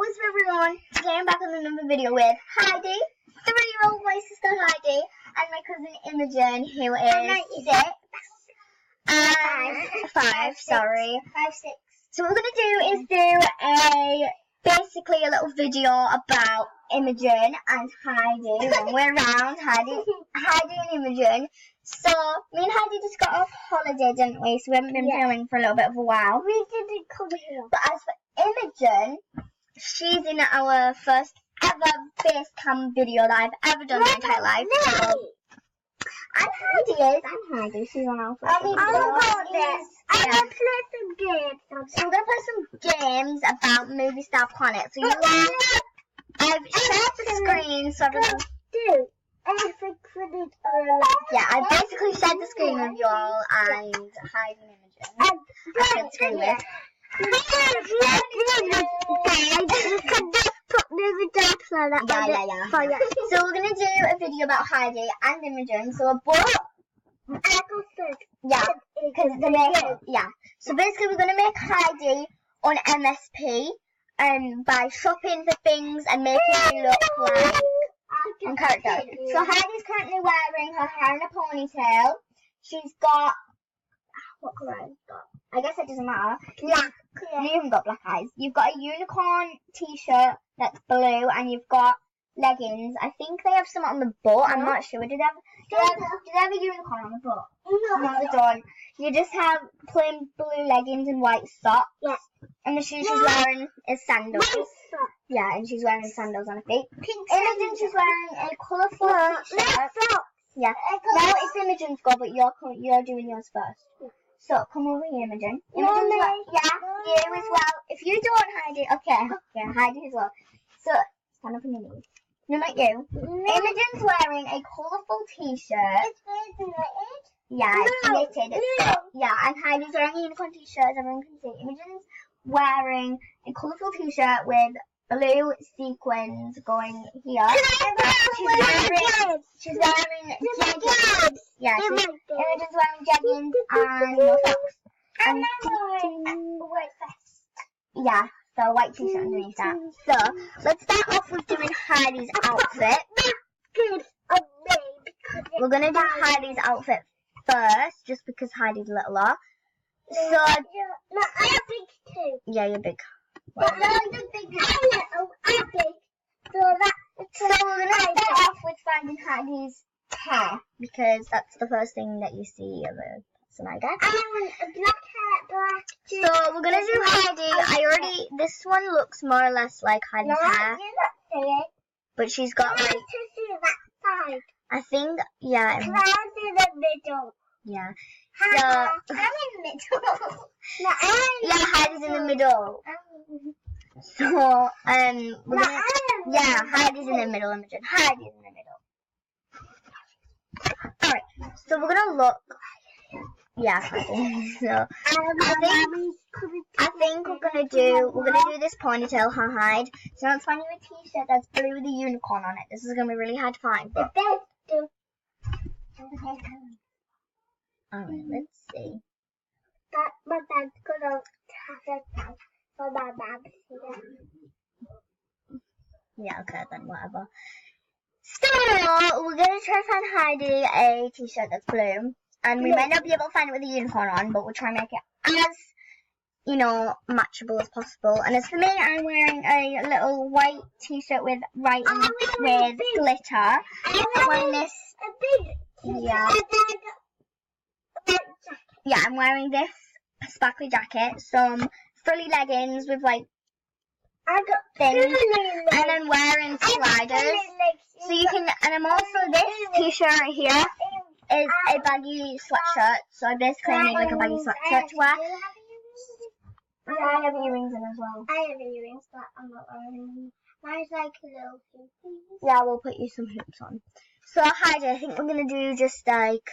What's up everyone? Today I'm back on another video with Heidi, 3-year-old my sister Heidi, and my cousin Imogen, who is 6 and 5, sorry. 5, 6. So what we're going to do is do basically a little video about Imogen and Heidi when we're around, Heidi and Imogen. So, me and Heidi just got off holiday, didn't we? So we haven't been filming for a little bit of a while. We didn't come here. But as for Imogen, she's in our first ever base cam video that I've ever done in my entire life. So, and Heidi is, and Heidi, she's on our first video. I'm going to play some games. So we're going to play some games about Movie Star Planet. So I've shared the screen so everyone... Yeah, I basically shared the screen with y'all and Heidi and Imogen. I shared the screen with. Yeah. So we're gonna do a video about Heidi and Imogen. So we're both. Yeah, because they make. Yeah. So basically, we're gonna make Heidi on MSP, by shopping for things and making it look like. And character. So Heidi's currently wearing her hair in a ponytail. She's got what colour has she got? I guess it doesn't matter. Black. You haven't got black eyes. You've got a unicorn t-shirt that's blue, and you've got leggings. I think they have some on the boat. I'm not sure. Do they have a unicorn on the boat? No, they don't. You just have plain blue leggings and white socks. Yes. And the shoes she's wearing is sandals. Yeah, and she's wearing sandals on her feet. Imogen, she's wearing a colourful t-shirt. Yeah. Now it's Imogen's go, but you're doing yours first. So come over here, Imogen. You as well. If you don't, Heidi. Okay. Yeah, Heidi as well. So stand up on your knees. No, not you. Imogen's wearing a colourful t-shirt. It's knitted. Yeah, it's knitted. Yeah, and Heidi's wearing a unicorn t-shirt, as everyone can see. Imogen's wearing a colourful t-shirt with blue sequins going here. She's wearing jeggings. Yeah, Imogen's wearing jeggings and no socks. And white vest. Yeah, so white t-shirt underneath that. So let's start off with doing Heidi's outfit. Good on me. We're gonna do Heidi's outfit first, just because Heidi's littler. So I'm big too. yeah, you're big. But I'm the big. I'm big. So we're gonna start off with finding Heidi's hair, because that's the first thing that you see of a person, I guess. I want a black hair, So we're gonna do Heidi. This one looks more or less like Heidi's hair, but she's got like. To see that side. I think yeah. Clouds in the middle. Yeah. So I'm in the middle. Yeah, Heidi's in the middle. So we're gonna, Heidi's in the middle, Imogen. Heidi's in the middle. Alright, so we're gonna look. Yeah, Heidi. So I think we're gonna do this ponytail, Heidi. So let's find you a t-shirt that's blue with a unicorn on it. This is gonna be really hard to find. But alright, let's see. My dad's gonna have it down for my mom. Yeah, okay, then whatever. So we're gonna try to find Heidi a t-shirt that's blue, and we might not be able to find it with a unicorn on, but we'll try and make it as matchable as possible. And as for me, I'm wearing a little white t-shirt with writing with glitter. I'm wearing this. Yeah, I'm wearing this sparkly jacket, some frilly leggings with like things, and I'm wearing sliders. So you can, and I'm also, this t-shirt right here is a baggy sweatshirt. So I basically made like a baggy sweatshirt to wear. Yeah, I have earrings in as well. I have earrings, but I'm not wearing them. Mine's like little hoops. Yeah, we'll put you some hoops on. So Heidi, I think we're gonna do just like,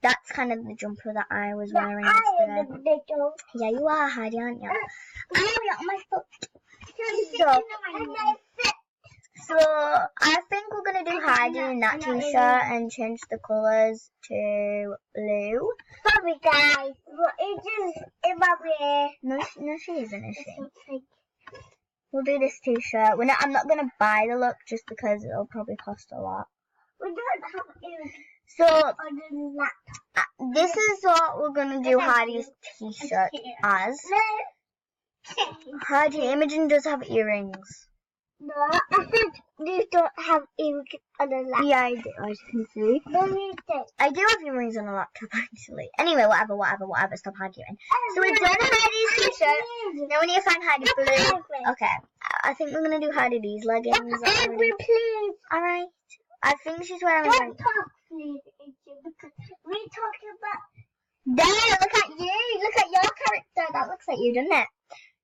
that's kind of the jumper that I was wearing yesterday. Yeah, you are, Heidi, aren't you? Oh, you're on my foot. So I think we're gonna do Heidi in that t-shirt and change the colours to blue. Sorry guys, but it is in my way. No, she isn't, is she? We'll do this t-shirt. I'm not gonna buy the look just because it'll probably cost a lot. We don't have earrings So on the laptop. this is what we're gonna do Heidi's t-shirt as. Heidi, Imogen does have earrings. No, I said you don't have earrings on the laptop. Yeah, I do, as you can see. No, you don't. I do have earrings on the laptop actually. Anyway, whatever. Stop arguing. So we're done Heidi's t-shirt. Now we need to find Heidi blue. Okay, I think we're gonna do Heidi these leggings. Every please. Alright. I think she's wearing Don't like... talk, please, because we're talking about. There, look at you. Look at your character. That looks like you, doesn't it?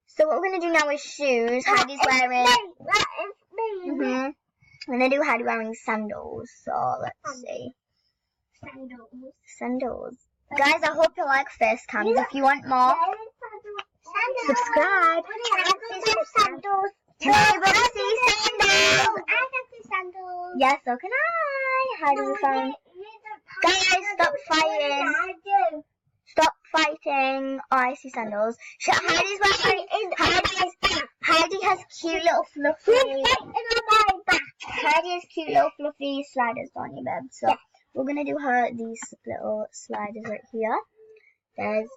So what we're going to do now is shoes. Heidi's wearing... That is me. I'm going to do Heidi wearing sandals. So let's see. Sandals. Guys, I hope you like face cams. If you want more, subscribe. Sandals. Can anybody see sandals? I can see sandals. Yes, so can I. How do we find... Guys, stop fighting. I do. Stop fighting. Oh, I see sandals. Heidi's wearing... Heidi has cute little fluffy... Heidi has cute little fluffy sliders, don't you, babe? So we're going to do her these little sliders right here. There's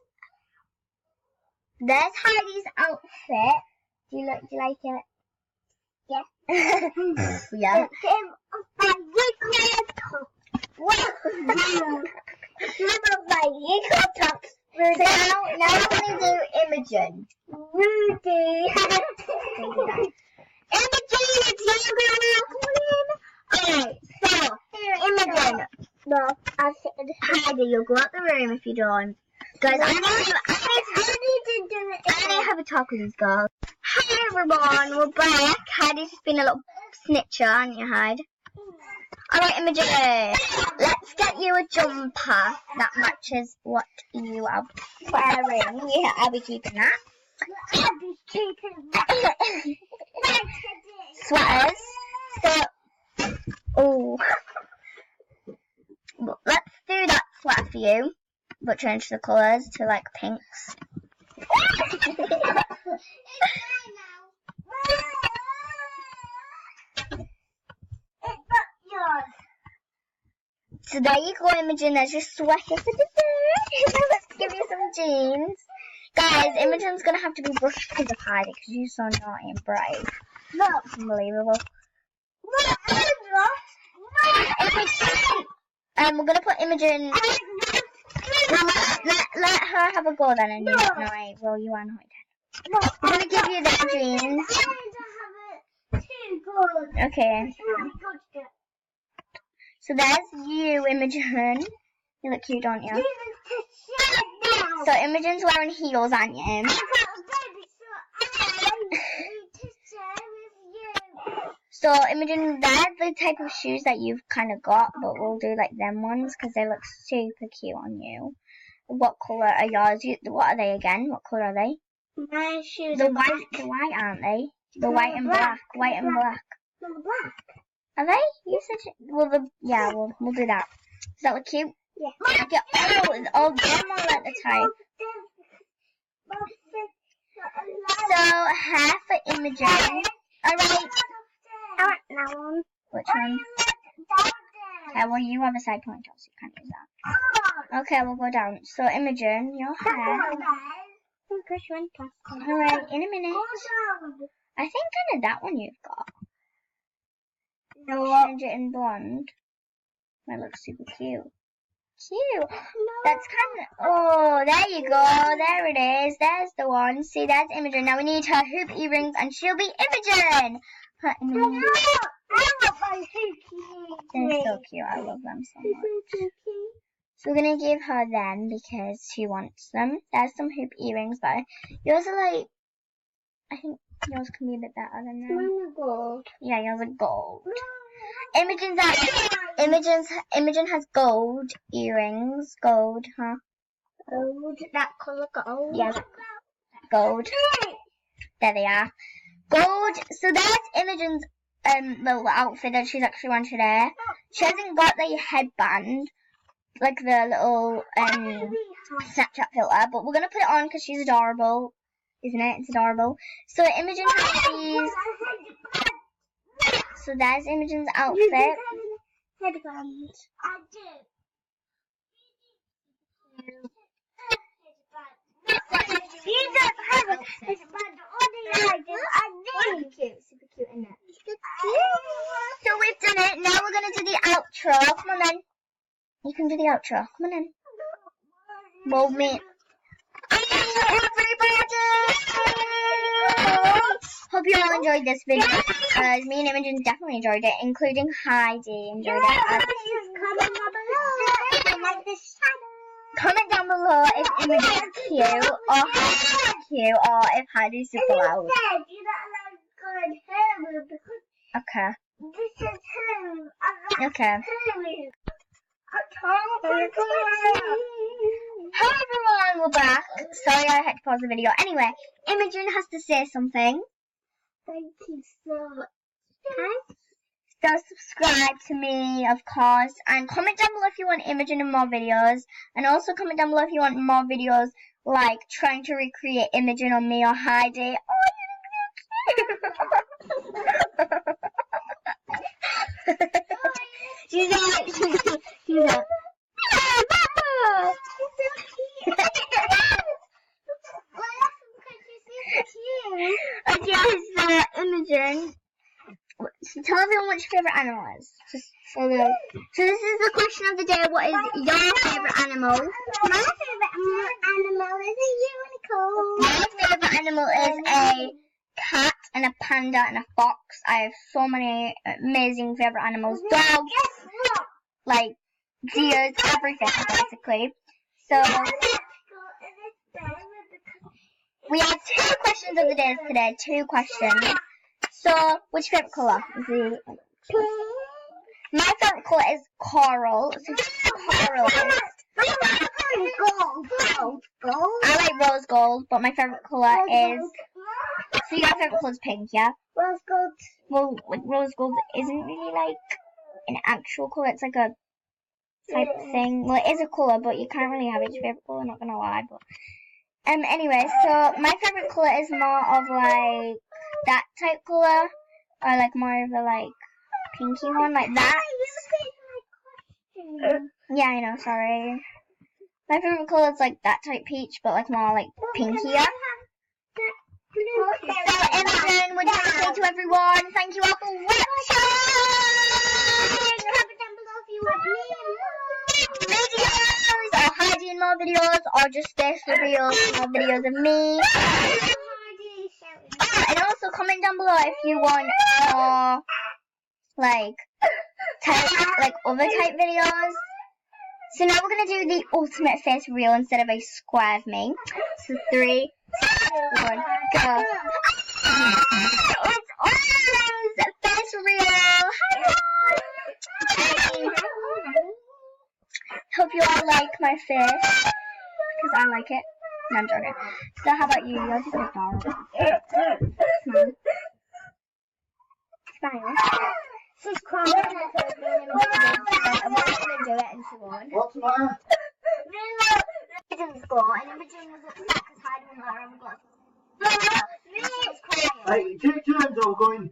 Heidi's outfit. Do you like it? Yeah. Yeah. So now we're going to do Imogen. Rudy. Imogen, it's your girl. Alright, so Imogen. No, I said Heidi, you'll go out the room if you don't. Guys, I need to do it. need to have a talk with these girls. Hi everyone, we're back. Heidi's just been a little snitcher, aren't you, Heidi? Alright, Imogen, let's get you a jumper that matches what you are wearing. Yeah, I'll be keeping that. I'll be keeping that. Sweaters. So, oh, let's do that sweater for you, but change the colours to like pinks. So there you go, Imogen. There's your sweater for dessert. Let's give you some jeans. Guys, Imogen's going to have to be brushed because of Heidi because you're so naughty and brave. That's unbelievable. We're going to put Imogen... Let her have a go then. And well, you are naughty. I'm going to give you the jeans. Okay. So there's you, Imogen. You look cute, don't you? So Imogen's wearing heels, aren't you? So Imogen, they're the type of shoes that you've kind of got, but we'll do like them ones because they look super cute on you. What colour are yours? What are they again? What colour are they? My shoes The white, aren't they? The white and black. White and black. black. Are they? You said we'll do that. Does that look cute? Yeah. Oh, them are like the type. So hair for Imogen. Alright. I want that one. Which one? Okay, well you have a side ponytail, so you can't use that. Okay, we'll go down. So Imogen, your hair. Alright, in a minute. I think kind of that one you've got. Change it in blonde. That looks super cute. Cute. That's kind of... Oh, there you go. There it is. There's the one. See, that's Imogen. Now we need her hoop earrings, and she'll be Imogen. They're so cute. I love them so much. So we're going to give her them because she wants them. There's some hoop earrings, but yours are like... I think yours can be a bit better than them. Mine are gold. Yeah, yours are gold. Imogen has gold earrings. Gold, huh? Gold. That colour gold. Yeah, gold. There they are. Gold. So that's Imogen's little outfit that she's actually wearing today. She hasn't got the headband, like the little Snapchat filter, but we're gonna put it on because she's adorable. isn't it? It's adorable. So Imogen has these. So there's Imogen's outfit. Headbands. I do. You don't have a headband. What do you like? I do. Super cute, isn't it? So we've done it. Now we're gonna do the outro. Come on then. You can do the outro. Come on then. Well, me. Hope you all enjoyed this video. Me and Imogen definitely enjoyed it, including Heidi enjoyed it. Comment down below if Imogen's cute or Heidi's cute or if Heidi's super loud. Okay. This is him. Okay. Hi everyone, we're back. Sorry I had to pause the video. Anyway, Imogen has to say something. Thank you so much. So subscribe to me, of course, and comment down below if you want Imogen in more videos, and also comment down below if you want more videos like trying to recreate Imogen on me or Heidi. She's like. Okay, so Imogen, tell everyone what your favourite animal is. So this is the question of the day. What is your favourite animal? My favourite animal is a unicorn. My favourite animal is a cat and a panda and a fox. I have so many amazing favourite animals. Dogs, like deers, everything basically. So we have 2 questions of the day today. 2 questions. So, what's your favourite colour? My favourite colour is coral. So coral Gold. I like rose gold, but my favourite colour is. So your favourite colour is pink, yeah? Rose gold. Well, like rose gold isn't really like an actual colour. It's like a type thing. Well, it is a colour, but you can't really have it as your favourite colour. Not gonna lie, but anyway, so my favourite colour is more of like that type colour, or like more of a like pinky one, like that. Yeah, I know. Sorry. My favourite colour is like that type peach, but like more like pinkier. So Imogen, what do you want to say to everyone? Thank you all for watching. Comment down below if you want me Videos, or Heidi in more videos, or just this reveals more videos of me. And also comment down below if you want more like other type videos. So now we're gonna do the ultimate face reveal instead of a square of me. So 3, 2, 1, go. It's always face reveal. Hope you all like my face because I like it. No, I'm joking. So how about you? You're just adorable. Smile. She's crying because me and I'm not going to do it and she won't. What's the matter? Imogen's score and Imogen was upset because Heidi wouldn't let her have a glass. She was crying. Hey, take turns or going?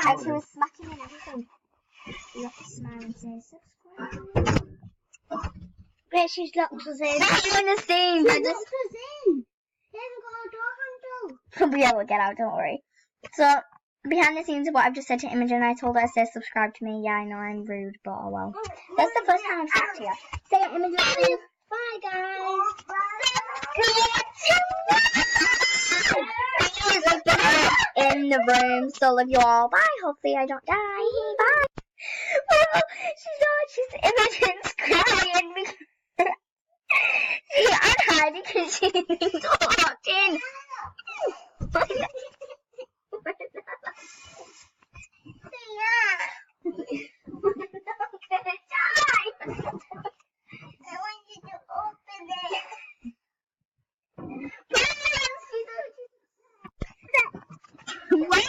And she was smacking and everything. You have to smile and say subscribe. Wait, she's locked us in. Not doing the same. She's locked us in. She hasn't got a door handle. Yeah, we'll get out, don't worry. So, behind the scenes of what I've just said to Imogen, I told her to say subscribe to me. Yeah, I know I'm rude, but oh well. That's the first time I've said to you. Say it, Imogen, please. Bye, guys. In the room, so love you all. Bye. Hopefully I don't die. Bye. Well, she's Imogen's crying because she unhiding because she thinks walked in. We're not gonna die. I want you to open it. Why?